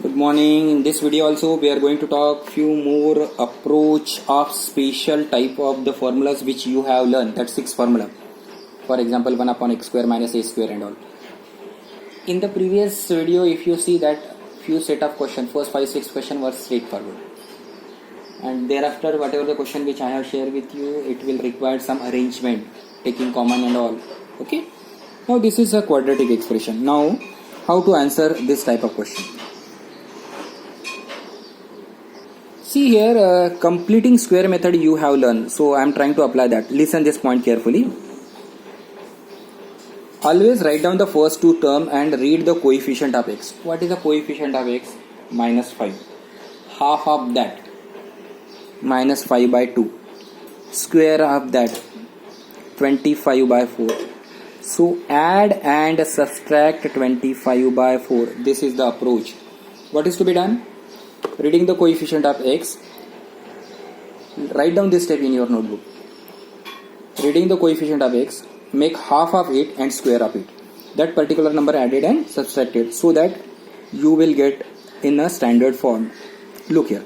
Good morning. In this video also we are going to talk few more approach of special type of the formulas which you have learned. That 6 formula. For example 1 upon x square minus a square and all. In the previous video if you see that few set of question, first 5-6 question were straightforward. And thereafter whatever the question which I have shared with you, it will require some arrangement, taking common and all. Okay. Now this is a quadratic expression. Now how to answer this type of question? See here, completing square method you have learned. So I am trying to apply that. Listen this point carefully. Always write down the first two terms and read the coefficient of x. What is the coefficient of x? Minus 5. Half of that. Minus 5 by 2. Square of that. 25 by 4. So add and subtract 25 by 4. This is the approach. What is to be done? Reading the coefficient of x, write down this step in your notebook. Reading the coefficient of x, make half of it and square of it. That particular number added and subtracted, so that you will get in a standard form. Look here.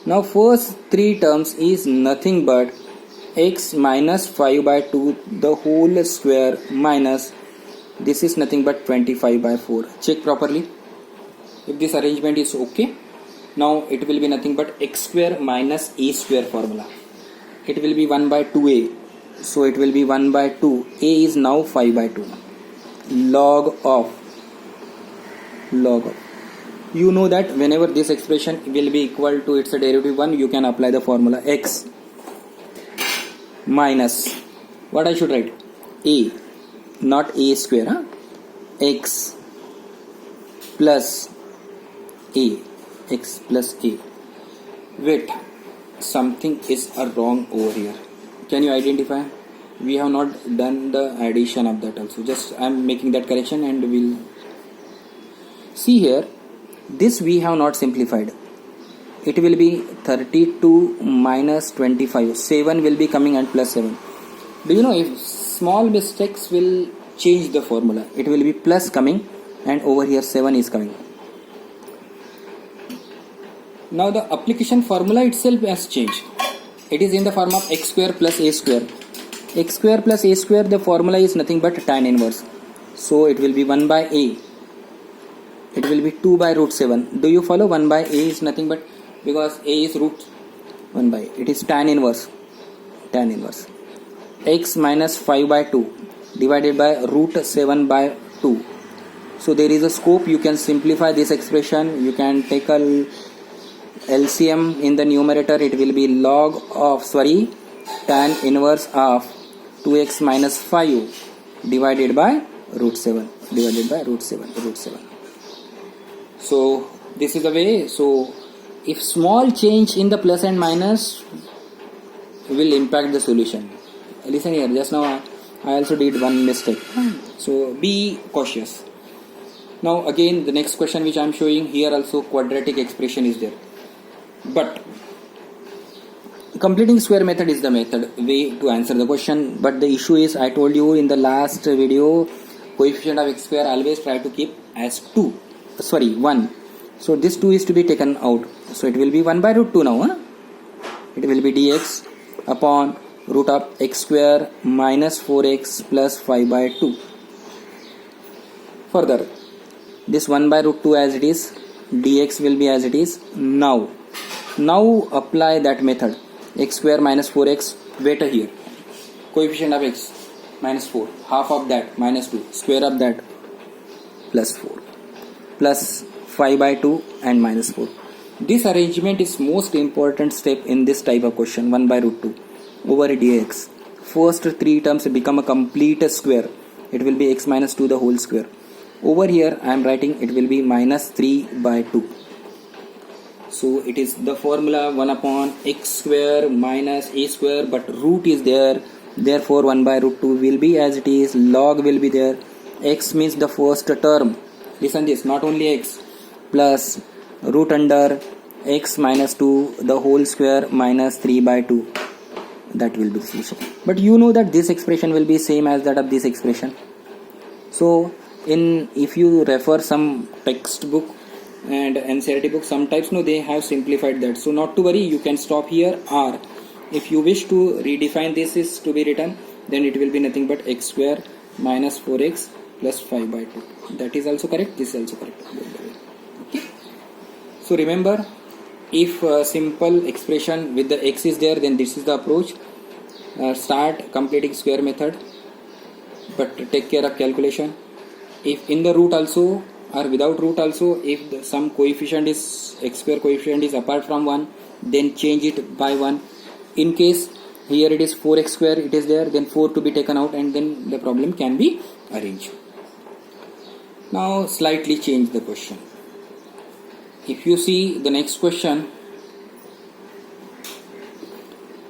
Now first three terms is nothing but x minus 5 by 2 the whole square minus this is nothing but 25 by 4. Check properly. If this arrangement is okay, now it will be nothing but x square minus a square formula. It will be 1 by 2a. So it will be 1 by 2. A is now 5 by 2. Log of. You know that whenever this expression will be equal to its derivative 1, you can apply the formula x minus. What I should write? A. Not a square. Huh? X plus a. X plus a. Wait, something is wrong over here. Can you identify? We have not done the addition of that also. Just I am making that correction and we'll see here. This we have not simplified. It will be 32 minus 25. 7 will be coming and plus 7. Do you know if small mistakes will change the formula? It will be plus coming and over here 7 is coming. Now the application formula itself has changed. It is in the form of x square plus a square. X square plus a square, the formula is nothing but tan inverse. So it will be 1 by a. It will be 2 by root 7. Do you follow? 1 by a is nothing but, because a is root 1 by, it is tan inverse. Tan inverse. X minus 5 by 2 divided by root 7 by 2. So there is a scope. You can simplify this expression. You can take a LCM in the numerator. It will be log of tan inverse of 2x minus 5 divided by root 7 root 7. So this is the way. So if small change in the plus and minus will impact the solution. Listen here, just now I also did one mistake. So be cautious. Now again the next question which I am showing here, also quadratic expression is there. But completing square method is the way to answer the question. But the issue is, I told you in the last video, coefficient of x square always try to keep as 1. So this 2 is to be taken out. So it will be 1 by root 2 now. Huh? It will be dx upon root of x square minus 4x plus 5 by 2. Further, this 1 by root 2 as it is, dx will be as it is. Now apply that method. X square minus 4x, wait here. Coefficient of x minus 4. Half of that minus 2. Square of that plus 4. Plus 5 by 2 and minus 4. This arrangement is most important step in this type of question. 1 by root 2 over dx. First three terms become a complete square. It will be x minus 2 the whole square. Over here I am writing it will be minus 3 by 2. So it is the formula 1 upon x square minus a square, but root is there. Therefore 1 by root 2 will be as it is. Log will be there. X means the first term. Listen this, not only x, plus root under x minus 2 the whole square minus 3 by 2. That will be the solution. But you know that this expression will be same as that of this expression. So if you refer some textbook, and NCERT book, some types no, they have simplified that. So not to worry, you can stop here, or if you wish to redefine this is to be written, then it will be nothing but x square minus 4x plus 5 by 2. That is also correct, this is also correct. Okay. So remember, if simple expression with the x is there, then this is the approach. Start completing square method, but take care of calculation. If in the root also or without root also, if some coefficient is x square coefficient is apart from 1, then change it by 1. In case here it is 4x square, it is there, then 4 to be taken out, and then the problem can be arranged. Now slightly change the question. If you see the next question,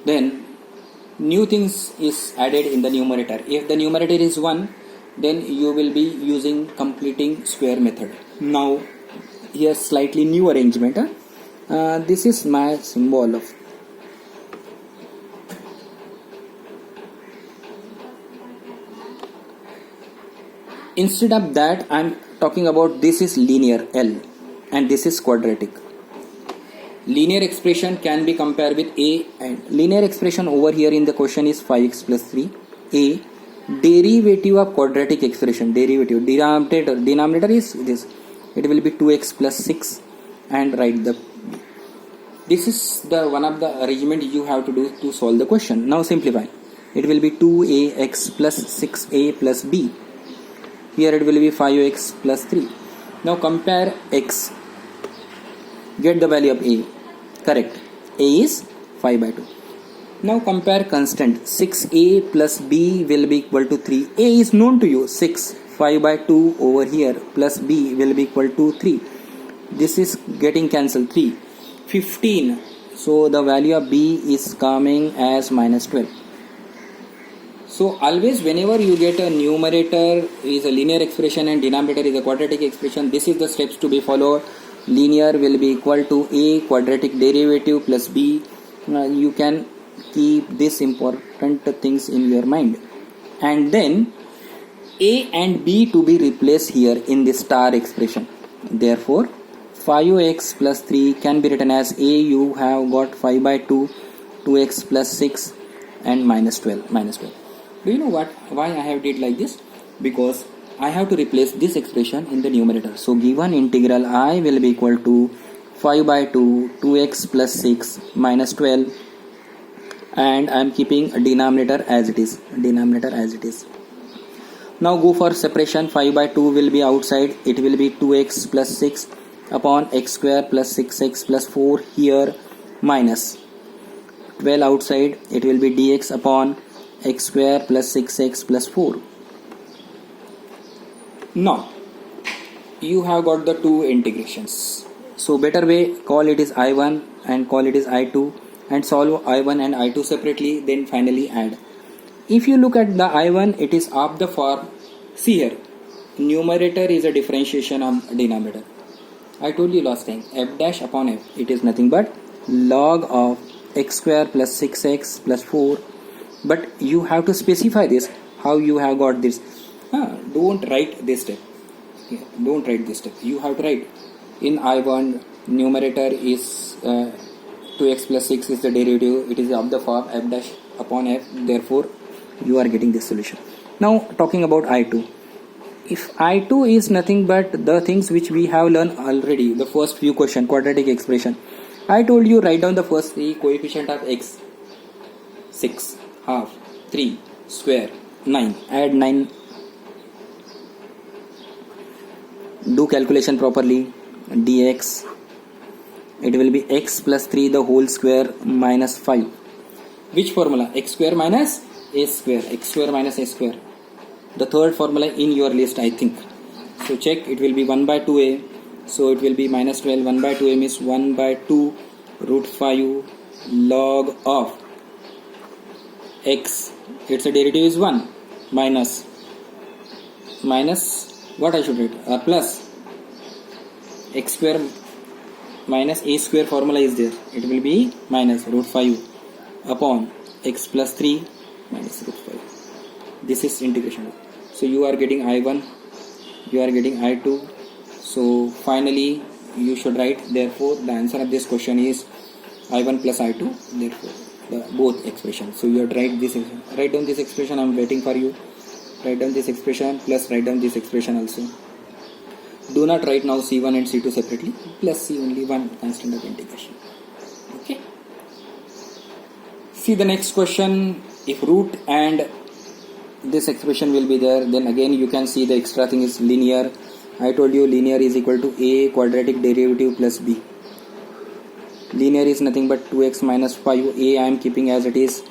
then new things is added in the numerator. If the numerator is 1, then you will be using completing square method. Now here slightly new arrangement. This is my symbol of instead of that I am talking about this is linear L and this is quadratic. Linear expression can be compared with A, and linear expression over here in the question is 5x plus 3. A derivative of quadratic expression, derivative denominator is this, it will be 2x plus 6, and write the, this is the one of the arrangement you have to do to solve the question. Now simplify, it will be 2ax plus 6a plus b, here it will be 5x plus 3. Now compare x, get the value of a, correct, a is 5 by 2. Now compare constant, 6a plus b will be equal to 3. A is known to you, 6, 5 by 2 over here plus b will be equal to 3. This is getting cancelled, 3. 15, so the value of b is coming as minus 12. So always whenever you get a numerator is a linear expression and denominator is a quadratic expression, this is the steps to be followed. Linear will be equal to a quadratic derivative plus b. You can keep this important things in your mind, and then a and b to be replaced here in the star expression. Therefore 5x plus 3 can be written as a, you have got 5 by 2, 2x plus 6 and minus 12. Do you know why I have did like this? Because I have to replace this expression in the numerator. So given integral I will be equal to 5 by 2, 2x plus 6 minus 12, and I am keeping a denominator as it is. Now go for separation. 5 by 2 will be outside, it will be 2x plus 6 upon x square plus 6x plus 4 here, minus 12 outside, it will be dx upon x square plus 6x plus 4. Now you have got the two integrations. So better way, call it is I1 and call it is I2, and solve I1 and I2 separately, then finally add. If you look at the I1, it is of the form, see here, numerator is a differentiation of denominator. I told you last time, f dash upon f, it is nothing but log of x square plus 6x plus 4. But you have to specify this, how you have got this. Don't write this step. Don't write this step. You have to write in I1 numerator is 2x plus 6 is the derivative. It is of the form f dash upon f. Therefore, you are getting this solution. Now talking about I2. If I2 is nothing but the things which we have learned already, the first few question, quadratic expression. I told you write down the first three coefficient of x. 6, half, 3, square, 9. Add 9. Do calculation properly. Dx. It will be x plus 3 the whole square minus 5. Which formula? X square minus a square. X square minus a square. The third formula in your list, I think. So check, it will be 1 by 2a. So it will be minus 12. 1 by 2a means 1 by 2 root 5 log of x. Its derivative is 1 minus what I should write? Plus x square minus a square formula is there. It will be minus root 5 upon x plus 3 minus root 5. This is integration. So you are getting I1, you are getting I2. So finally you should write. Therefore the answer of this question is I1 plus I2. Therefore both expressions. So you have to write down this expression. I am waiting for you. Write down this expression plus write down this expression also. Do not write now C1 and C2 separately. Plus C only one constant of integration. Okay. See the next question. If root and this expression will be there, then again you can see the extra thing is linear. I told you linear is equal to a quadratic derivative plus b. Linear is nothing but 2x minus 5. A I am keeping as it is.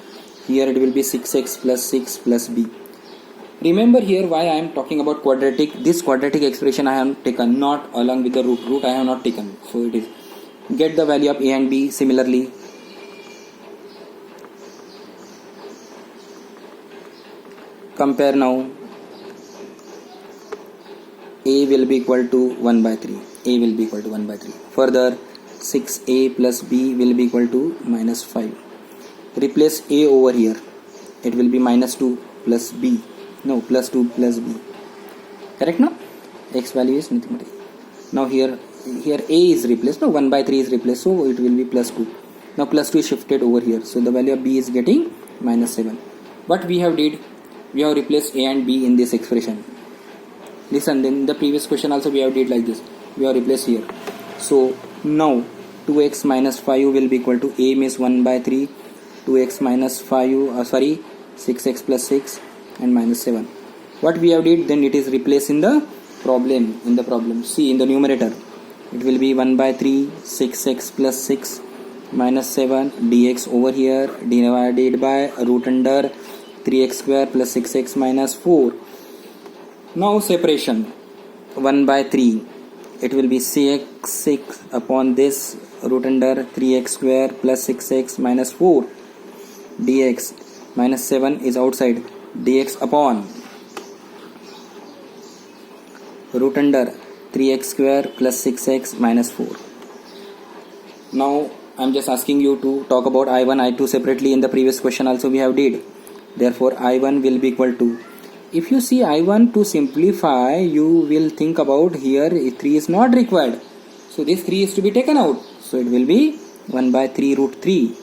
Here it will be 6x plus 6 plus b. Remember here why I am talking about quadratic. This quadratic expression I have taken, not along with the root. Root I have not taken. So it is. Get the value of a and b similarly. Compare now. A will be equal to 1 by 3. A will be equal to 1 by 3. Further, 6a plus b will be equal to minus 5. Replace a over here. It will be minus 2 plus b. No, plus 2 plus b. Correct now? X value is nothing but a. Now here a is replaced. No, 1 by 3 is replaced. So it will be plus 2. Now plus 2 is shifted over here. So the value of b is getting minus 7. What we have did? We have replaced a and b in this expression. Listen, then the previous question also we have did like this. We have replaced here. So now 2x minus 5 will be equal to a means 1 by 3. 2x minus 5, 6x plus 6 and minus 7. What we have did, then it is replaced in the problem. See in the numerator. It will be 1 by 3, 6x plus 6 minus 7 dx over here divided by root under 3x square plus 6x minus 4. Now separation 1 by 3, it will be 6 upon this root under 3x square plus 6x minus 4 dx minus 7 is outside dx upon root under 3x square plus 6x minus 4. Now I am just asking you to talk about I1, I2 separately. In the previous question also we have did. Therefore I1 will be equal to, if you see I1 to simplify, you will think about here 3 is not required. So this 3 is to be taken out. So it will be 1 by 3 root 3.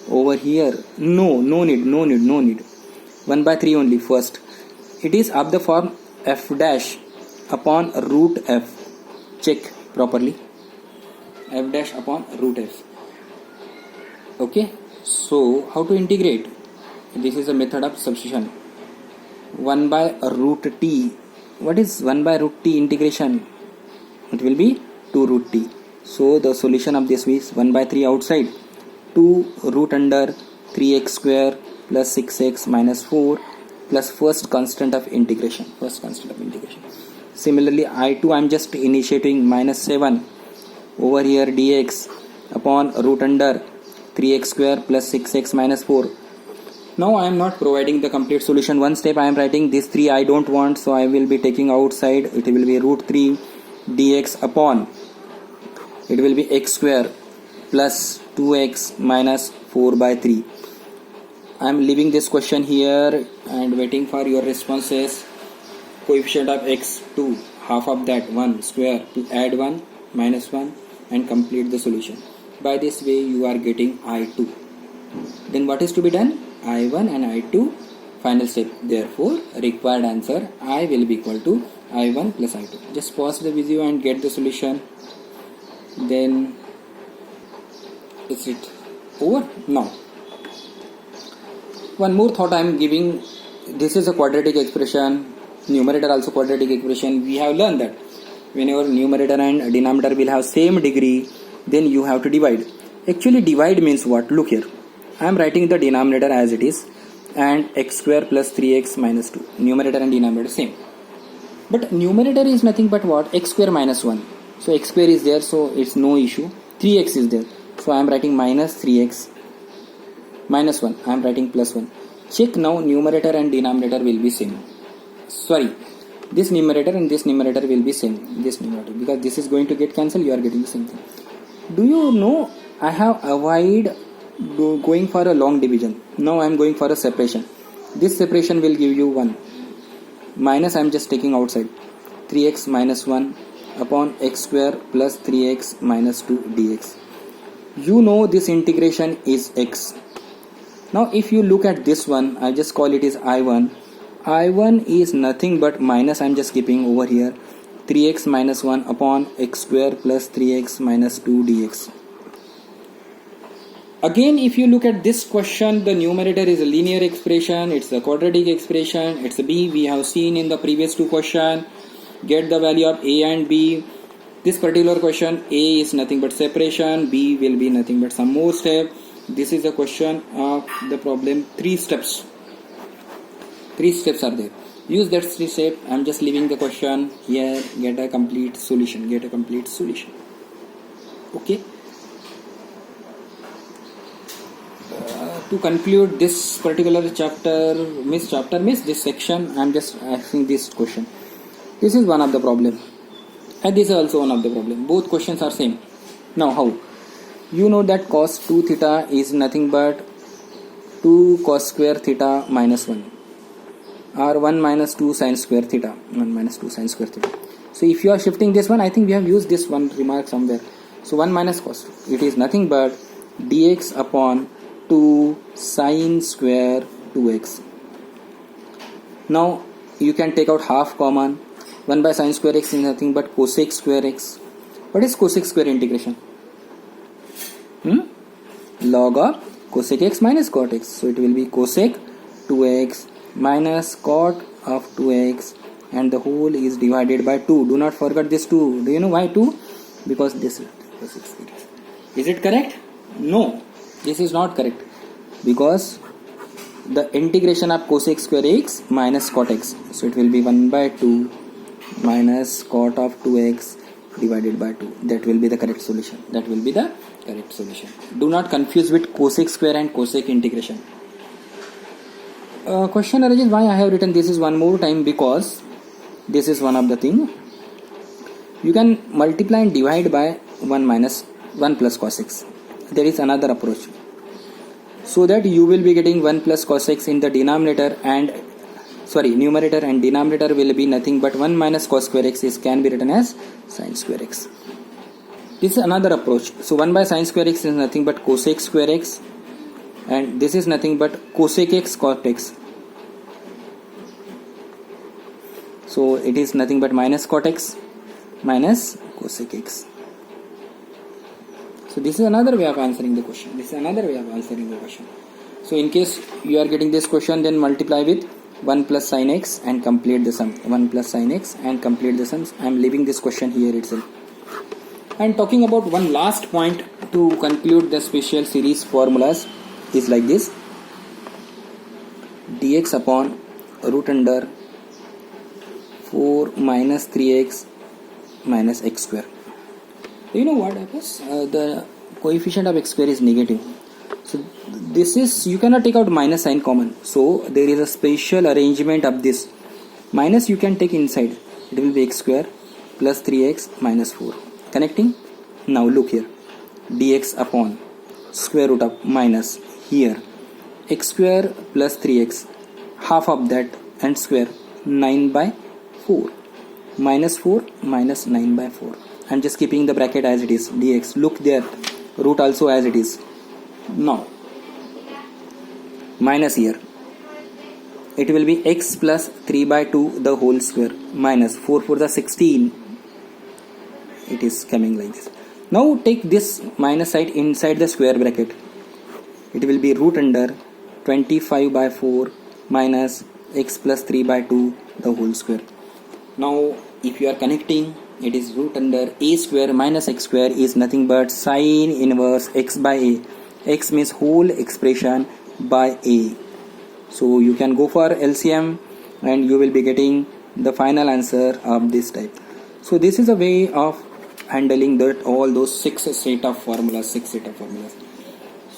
Over here, no need. 1 by 3 only first. It is of the form f dash upon root f. Check properly. F dash upon root f. Okay. So how to integrate? This is a method of substitution. 1 by root t. What is 1 by root t integration? It will be 2 root t. So the solution of this is 1 by 3 outside. 2 root under 3x square plus 6x minus 4 plus first constant of integration. Similarly I2 I am just initiating minus 7 over here dx upon root under 3x square plus 6x minus 4. Now I am not providing the complete solution. One step I am writing this 3 I don't want, so I will be taking outside. It will be root 3 dx upon, it will be x square plus 2x minus 4 by 3. I am leaving this question here and waiting for your responses. Coefficient of x 2, half of that 1 square, to add 1 minus 1 and complete the solution. By this way you are getting I2. Then what is to be done? I1 and I2 final step. Therefore required answer I will be equal to I1 plus I2. Just pause the video and get the solution. Then is it over? Now one more thought I am giving. This is a quadratic expression, numerator also quadratic expression. We have learned that whenever numerator and denominator will have same degree, then you have to divide. Actually divide means what? Look here, I am writing the denominator as it is and x square plus 3x minus 2. Numerator and denominator same. But numerator is nothing but what? X square minus 1. So x square is there, so it's no issue. 3x is there. So I am writing minus 3x minus 1. I am writing plus 1. Check now, numerator and denominator will be same. Sorry, this numerator and this numerator will be same. This numerator, because this is going to get cancelled, you are getting the same thing. Do you know I have avoided going for a long division. Now I am going for a separation. This separation will give you 1. Minus I am just taking outside. 3x minus 1 upon x square plus 3x minus 2 dx. You know this integration is x. Now if you look at this one, I just call it is I1. I1 is nothing but minus, I'm just keeping over here, 3x minus 1 upon x square plus 3x minus 2 dx. Again, if you look at this question, the numerator is a linear expression, it's a quadratic expression, it's a b. We have seen in the previous two questions. Get the value of a and b. This particular question, a is nothing but separation, b will be nothing but some more step. This is a question of the problem. 3 steps. 3 steps are there. Use that 3 steps. I'm just leaving the question here. Get a complete solution. Get a complete solution. Okay. To conclude this particular chapter, this section, I'm just asking this question. This is one of the problem, and this is also one of the problem. Both questions are same. Now how? You know that cos 2 theta is nothing but 2 cos square theta minus 1, or 1 minus 2 sin square theta. 1 minus 2 sin square theta. So if you are shifting this one, I think we have used this one remark somewhere. So 1 minus cos, it is nothing but dx upon 2 sin square 2x. Now you can take out half common. 1 by sin square x is nothing but cosec square x. What is cosec square integration? Log of cosec x minus cot x. So it will be cosec 2x minus cot of 2x, and the whole is divided by 2. Do not forget this 2. Do you know why 2? Because this is cosec square x. Is it correct? No. This is not correct, because the integration of cosec square x minus cot x, so it will be 1 by 2 minus cot of 2x divided by 2. That will be the correct solution. That will be the correct solution. Do not confuse with cosec square and cosec integration. Question arises why I have written this is one more time, because this is one of the thing. You can multiply and divide by 1 plus cos x. There is another approach, so that you will be getting 1 plus cos x in the numerator, and denominator will be nothing but 1 minus cos square x can be written as sin square x. This is another approach. So 1 by sin square x is nothing but cosec square x, and this is nothing but cosec x cot x. So it is nothing but minus cot x minus cosec x. So this is another way of answering the question. So in case you are getting this question, then multiply with 1 plus sin x and complete the sum. 1 plus sin x and complete the sums. I am leaving this question here itself. And talking about one last point to conclude the special series formulas is like this. Dx upon root under 4 minus 3x minus x square. You know what happens? The coefficient of x square is negative. So this is, you cannot take out minus sign common. So there is a special arrangement of this. Minus you can take inside. It will be x square plus 3x minus 4. Connecting. Now look here. Dx upon square root of minus here. X square plus 3x. Half of that and square 9 by 4. Minus 4 minus 9 by 4. I'm just keeping the bracket as it is. Dx. Look there. Root also as it is. Now minus here. It will be x plus 3 by 2 the whole square minus 4 for the 16. It is coming like this. Now take this minus side inside the square bracket. It will be root under 25 by 4 minus x plus 3 by 2 the whole square. Now if you are connecting, it is root under a square minus x square is nothing but sine inverse x by a. X means whole expression by a. So you can go for LCM and you will be getting the final answer of this type. So this is a way of handling that all those 6 set of formulas.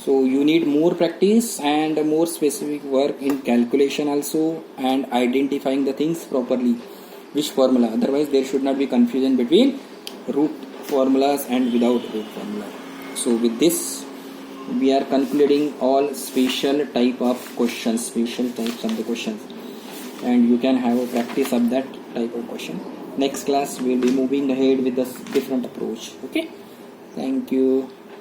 So you need more practice and more specific work in calculation also, and identifying the things properly, which formula. Otherwise there should not be confusion between root formulas and without root formula. So with this we are concluding all special types of the questions, and you can have a practice of that type of question. Next class we'll be moving ahead with a different approach. Okay, thank you.